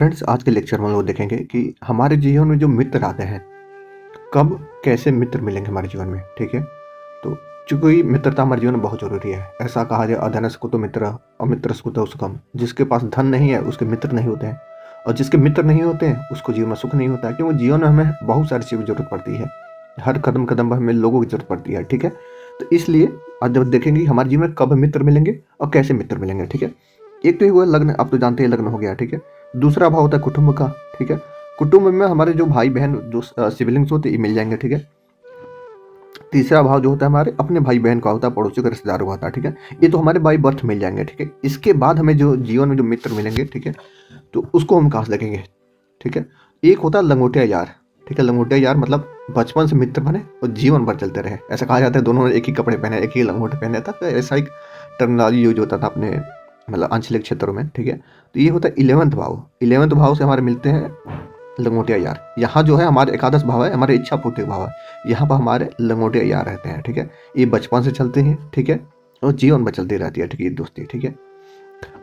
Friends, आज के lecture में हम लोग देखेंगे कि हमारे जीवन में जो मित्र आते हैं, कब कैसे मित्र मिलेंगे हमारे जीवन में। ठीक है, तो चूंकि मित्रता हमारे जीवन में बहुत जरूरी है। ऐसा कहा जाए, अधनस कुतो मित्र अमित्र कुतो सुखम। जिसके पास धन नहीं है उसके मित्र नहीं होते हैं, और जिसके मित्र नहीं होते हैं उसको जीवन में सुख नहीं होता है। क्योंकि जीवन में हमें बहुत सारी चीज़ों की जरूरत पड़ती है। हर कदम कदम पर हमें लोगों की जरूरत पड़ती है। ठीक है, तो इसलिए आज जब देखेंगे कि हमारे जीवन में कब मित्र मिलेंगे और कैसे मित्र मिलेंगे। ठीक है, एक तो ये हुआ लग्न, आप तो जानते हैं लग्न हो गया। ठीक है, दूसरा भाव होता है कुटुंब का। ठीक है, कुटुंब में हमारे जो भाई बहन जो सिबलिंग्स होते हैं ये मिल जाएंगे। ठीक है, तीसरा भाव जो होता है हमारे अपने भाई बहन का होता है, पड़ोसी का रिश्तेदारों का होता है। ठीक है, ये तो हमारे बाई बर्थ मिल जाएंगे। ठीक है, इसके बाद हमें जो जीवन में जो मित्र मिलेंगे, ठीक है, तो उसको हम कहाँ से देखेंगे। ठीक है, एक होता है लंगोटिया यार। ठीक है, लंगोटिया यार मतलब बचपन से मित्र बने और जीवन भर चलते रहे। ऐसा कहा जाता है दोनों ने एक ही कपड़े पहने, एक ही लंगोट पहने था। तो ऐसा एक टर्मिनोलॉजी यूज होता था अपने मतलब आंचलिक क्षेत्रों में। ठीक है, तो ये होता है 11th भाव। 11th भाव से हमारे मिलते हैं लंगोटिया यार। यहाँ जो है हमारे एकादश भाव है, हमारे इच्छा पूर्ति भाव है। यहाँ पर हमारे लंगोटिया यार रहते हैं। ठीक है, ये बचपन से चलते हैं। ठीक है, और जीवन भर चलती रहती है। ठीक है, ये दोस्ती। ठीक है,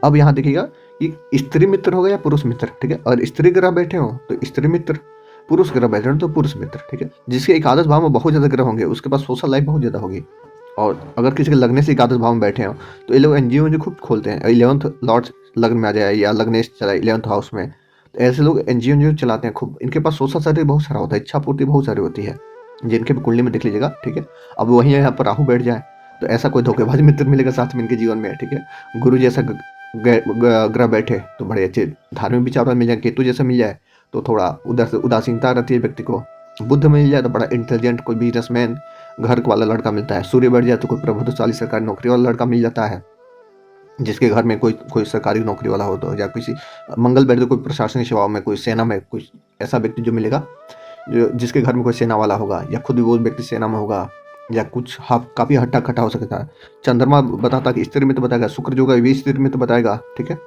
अब यहाँ देखिएगा कि स्त्री मित्र हो गया या पुरुष मित्र। ठीक है, और स्त्री ग्रह बैठे हो तो स्त्री मित्र, पुरुष ग्रह बैठे हो तो पुरुष मित्र। ठीक है, जिसके एकादश भाव में बहुत ज्यादा ग्रह होंगे उसके पास सोशल लाइफ बहुत ज्यादा होगी। और अगर किसी के लगने से एकादश भाव में बैठे हो तो ये लोग एनजीओ खूब खोलते हैं। 11th लॉर्ड लग्न में आ जाए या लग्नेश चला 11th हाउस में, तो ऐसे लोग एनजीओ चलाते हैं खूब। इनके पास सोशल सर्किट बहुत सारा होता है, इच्छा पूर्ति बहुत सारी होती है, जिनके भी कुंडली में देख लीजिएगा। ठीक है, अब वहीं यहाँ पर राहु बैठ जाए तो ऐसा कोई धोखेबाज मित्र मिलेगा साथ में इनके जीवन में। ठीक है, गुरु जैसा ग्रह बैठे तो बड़े अच्छे धार्मिक विचार वाले मिल जाए। केतु जैसा मिल जाए तो थोड़ा उधर से उदासीनता रहती है व्यक्ति को। बुद्ध मिल जाए तो बड़ा इंटेलिजेंट कोई बिजनेसमैन घर वाला लड़का मिलता है। सूर्य बैठ जाए तो कोई प्रभुत्वशाली सरकारी नौकरी वाला लड़का मिल जाता है, जिसके घर में कोई कोई सरकारी नौकरी वाला हो तो, या किसी मंगल बैठ तो कोई प्रशासनिक सेवाओं में, कोई सेना में, कोई ऐसा व्यक्ति जो मिलेगा जो जिसके घर में कोई सेना वाला होगा, या खुद भी वो व्यक्ति सेना में होगा, या कुछ काफी हट्टा कट्टा हो सकता है। चंद्रमा बताता कि स्त्री मित्र बताएगा, शुक्र जो भी स्त्री मित्र बताएगा। ठीक है,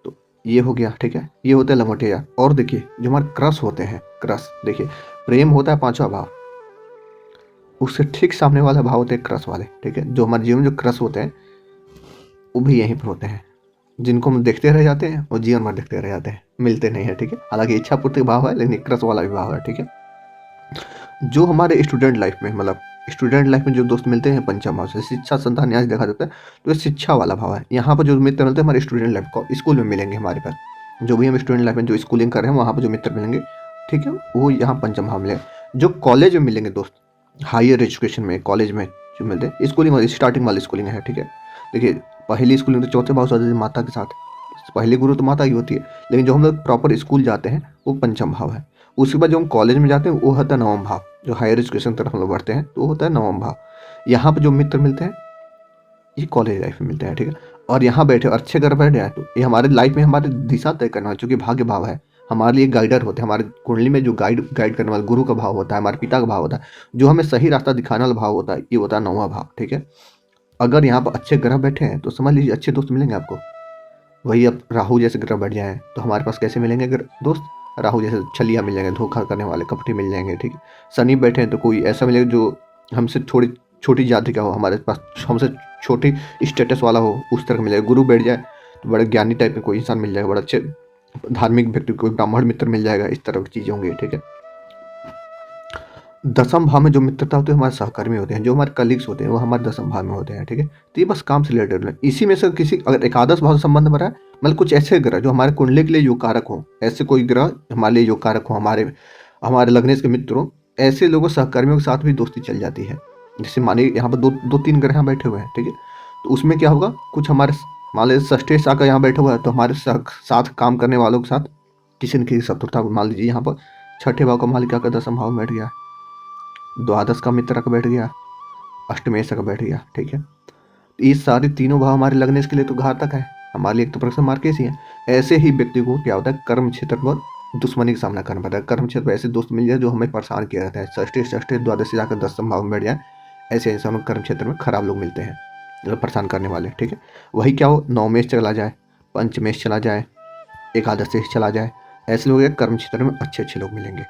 तो ये हो गया। ठीक है, ये होते हैं लंगोटिया। और देखिए जो हमारे क्रश होते हैं, क्रश देखिए, प्रेम होता है 5वां भाव, उससे ठीक सामने वाला भाव होते हैं क्रश वाले। ठीक है, जो हमारे जीवन में जो क्रश होते हैं वो भी यहीं पर होते हैं, जिनको हम देखते रह जाते हैं और जीवन भर देखते रह जाते हैं, मिलते नहीं है। ठीक है, हालांकि इच्छा पूर्ति भाव है लेकिन क्रश वाला भी भाव है। ठीक है, जो हमारे स्टूडेंट लाइफ में मतलब स्टूडेंट लाइफ में जो दोस्त मिलते हैं पंचम भाव से, शिक्षा संतान न्यास देखा जाता है तो ये शिक्षा वाला भाव है। यहाँ पर जो मित्र मिलते हैं हमारे स्टूडेंट लाइफ को, स्कूल में मिलेंगे हमारे पास, जो भी हम स्टूडेंट लाइफ में जो स्कूलिंग कर रहे हैं वहाँ पर जो मित्र मिलेंगे, ठीक है, वो यहाँ पंचम भाव मिलेंगे। जो कॉलेज में मिलेंगे दोस्त, हायर एजुकेशन में कॉलेज में जो मिलते हैं, स्कूलिंग वाली स्टार्टिंग वाली स्कूलिंग है। ठीक है, देखिए पहली स्कूलिंग तो चौथे भाव से होती है माता के साथ, पहली गुरु तो माता ही होती है, लेकिन जो हम लोग प्रॉपर स्कूल जाते हैं वो पंचम भाव है। उसके बाद जो हम कॉलेज में जाते हैं वो होता है नवम भाव। जो हायर एजुकेशन तरफ हम लोग बढ़ते हैं तो वो होता है नवम भाव। यहाँ पे जो मित्र मिलते हैं ये कॉलेज लाइफ में मिलते हैं। ठीक है, और यहाँ बैठे अच्छे घर बैठ जाए तो ये हमारे लाइफ में हमारी दिशा तय करना है, चूंकि भाग्य भाव है, हमारे लिए गाइडर होते हैं। हमारे कुंडली में जो गाइड करने वाला गुरु का भाव होता है, हमारे पिता का भाव होता है, जो हमें सही रास्ता दिखाने वाला भाव होता है, ये होता है 9वां भाव। ठीक है, अगर यहाँ पर अच्छे ग्रह बैठे हैं तो समझ लीजिए अच्छे दोस्त मिलेंगे आपको। वही अब राहु जैसे ग्रह बैठ जाए तो हमारे पास कैसे मिलेंगे अगर दोस्त, राहु जैसे छलिया मिल जाएंगे, धोखा करने वाले कपटी मिल जाएंगे। ठीक है, शनि बैठे हैं तो कोई ऐसा मिलेगा जो हमसे थोड़ी छोटी जाति का हो, हमारे पास हमसे छोटी स्टेटस वाला हो, उस तरह का मिलेगा। गुरु बैठ जाए तो बड़े ज्ञानी टाइप में कोई इंसान मिल जाएगा, बड़ा अच्छे धार्मिक व्यक्ति, कोई ब्राह्मण मित्र मिल जाएगा, इस तरह की चीज़ें होंगी। ठीक है, दसम भाव में जो मित्रता होती है हमारे सहकर्मी होते हैं, जो हमारे कलीग्स होते हैं वो हमारे दसम भाव में होते हैं। ठीक है, तो ये बस काम से रिलेटेड है। इसी में से किसी अगर एकादश भाव से संबंध बना है, मतलब कुछ ऐसे ग्रह जो हमारे कुंडली के लिए योग कारक हो, ऐसे कोई ग्रह हमारे लिए योग कारक हो, हमारे हमारे लग्नेश के मित्र हो, ऐसे लोगों सहकर्मियों के साथ भी दोस्ती चल जाती है। जैसे मानिए यहाँ पर दो तीन ग्रह यहाँ बैठे हुए हैं। ठीक है, तो उसमें क्या होगा, कुछ हमारे मान लीजिए षष्ठी शाखा यहाँ बैठा हुआ है तो हमारे साथ काम करने वालों के साथ किसी न किसी शत्रुता, मान लीजिए यहाँ पर छठे भाव का मालिक क्या दसम भाव में बैठ गया, द्वादश का मित्र का बैठ गया, अष्टमेश का बैठ गया। ठीक है, ये सारे तीनों भाव हमारे लगने इसके लिए तो घातक है, हमारे लिए एक तो प्रश्न मार्क ही है। ऐसे ही व्यक्ति को क्या होता है, कर्म क्षेत्र पर दुश्मनी का सामना करना पड़ता है। कर्म क्षेत्र पर ऐसे दोस्त मिल जाए जो हमें परेशान किया रहता है, षष्ठी द्वादशी जाकर दसम भाव में बैठ जाए, ऐसे इंसानों कर्म क्षेत्र में खराब लोग मिलते हैं, मतलब परेशान करने वाले। ठीक है, वही क्या हो, नवमेश चला जाए, पंचमेश चला जाए, एकादशेश चला जाए, ऐसे लोग कर्म क्षेत्र में अच्छे अच्छे लोग मिलेंगे।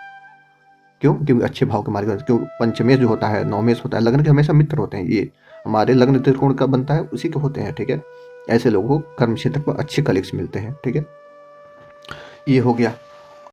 क्यों, क्योंकि अच्छे भाव के मार्ग, क्यों पंचमेश जो होता है, नवमेश होता है, लग्न के हमेशा मित्र होते हैं, ये हमारे लग्न त्रिकोण का बनता है उसी के होते हैं। ठीक है, ऐसे लोगों को कर्म क्षेत्र पर अच्छे कलीग्स मिलते हैं। ठीक है, ये हो गया।